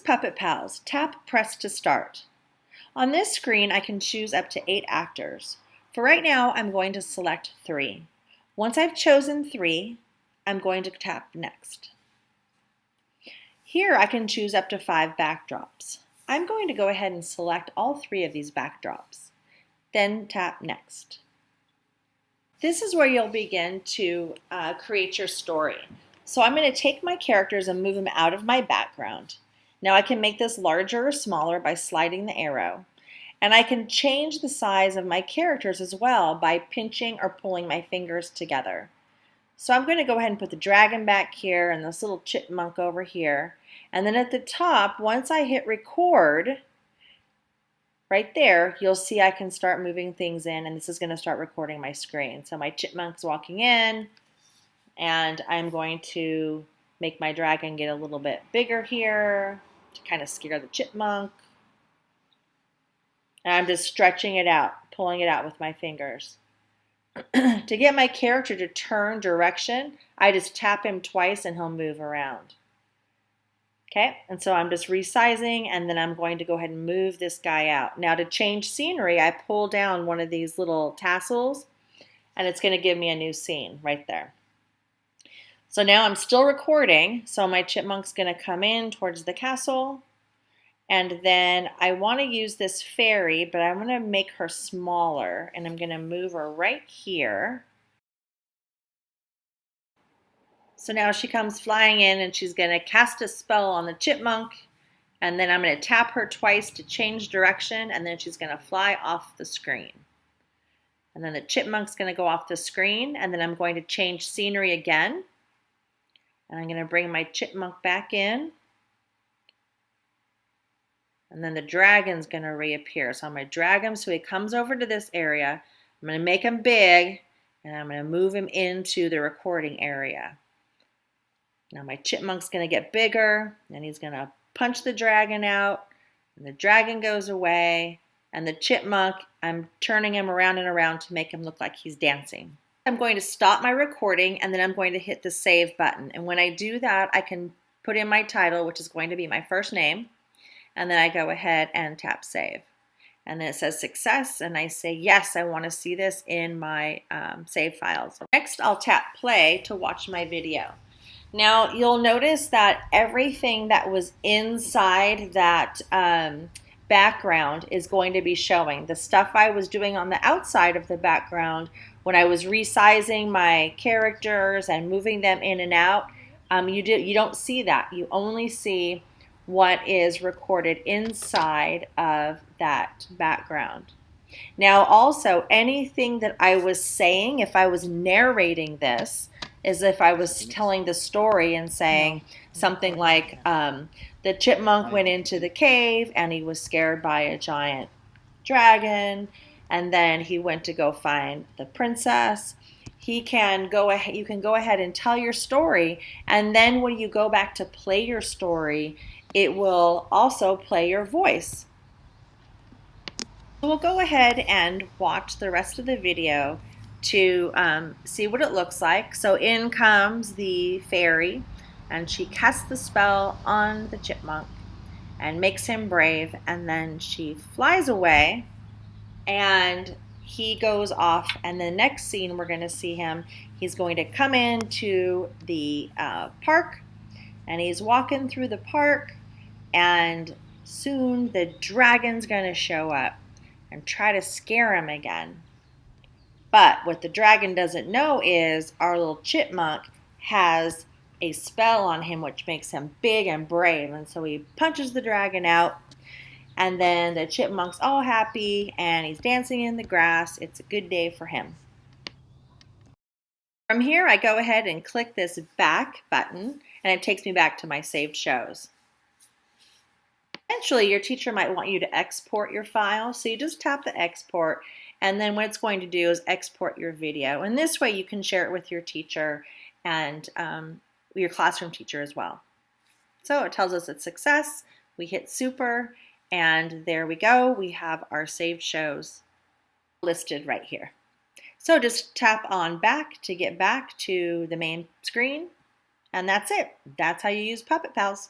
Puppet Pals. Tap Press to start. On this screen, I can choose up to 8 actors. For right now, I'm going to select 3. Once I've chosen 3, I'm going to tap Next. Here, I can choose up to 5 backdrops. I'm going to go ahead and select all 3 of these backdrops. Then tap Next. This is where you'll begin to create your story. So I'm going to take my characters and move them out of my background. Now I can make this larger or smaller by sliding the arrow. And I can change the size of my characters as well by pinching or pulling my fingers together. So I'm going to go ahead and put the dragon back here and this little chipmunk over here. And then at the top, once I hit record, right there, you'll see I can start moving things in, and this is going to start recording my screen. So my chipmunk's walking in, and I'm going to make my dragon get a little bit bigger here to kind of scare the chipmunk. And I'm just stretching it out, pulling it out with my fingers. To get my character to turn direction, I just tap him twice and he'll move around. Okay, and so I'm just resizing, and then I'm going to go ahead and move this guy out. Now to change scenery, I pull down one of these little tassels, and it's going to give me a new scene right there. So now I'm still recording, so my chipmunk's going to come in towards the castle, and then I want to use this fairy, but I'm going to make her smaller, and I'm going to move her right here. So now she comes flying in, and she's going to cast a spell on the chipmunk, and then I'm going to tap her twice to change direction, and then she's going to fly off the screen. And then the chipmunk's going to go off the screen, and then I'm going to change scenery again. And I'm going to bring my chipmunk back in. And then the dragon's going to reappear. So I'm going to drag him so he comes over to this area. I'm going to make him big, and I'm going to move him into the recording area. Now my chipmunk's going to get bigger, and he's going to punch the dragon out, and the dragon goes away, and the chipmunk, I'm turning him around and around to make him look like he's dancing. I'm going to stop my recording, and then I'm going to hit the save button. And when I do that, I can put in my title, which is going to be my first name, and then I go ahead and tap save. And then it says success, and I say, yes, I want to see this in my save files. Next, I'll tap play to watch my video. Now, you'll notice that everything that was inside that background is going to be showing. The stuff I was doing on the outside of the background when I was resizing my characters and moving them in and out, you don't see that. You only see what is recorded inside of that background. Now, also, anything that I was saying, if I was narrating this, as if I was telling the story and saying something like, the chipmunk went into the cave and he was scared by a giant dragon, and then he went to go find the princess. You can go ahead and tell your story, and then when you go back to play your story, it will also play your voice. So we'll go ahead and watch the rest of the video to see what it looks like. So in comes the fairy, and she casts the spell on the chipmunk and makes him brave, and then she flies away and he goes off, and the next scene we're going to see him, he's going to come into the park, and he's walking through the park, and soon the dragon's going to show up and try to scare him again. But what the dragon doesn't know is our little chipmunk has a spell on him which makes him big and brave. And so he punches the dragon out, and then the chipmunk's all happy and he's dancing in the grass. It's a good day for him. From here, I go ahead and click this back button, and it takes me back to my saved shows. Eventually, your teacher might want you to export your file, so you just tap the export, and then what it's going to do is export your video. And this way you can share it with your teacher and your classroom teacher as well. So it tells us it's success. We hit super, and there we go. We have our saved shows listed right here. So just tap on back to get back to the main screen, and that's it. That's how you use Puppet Pals.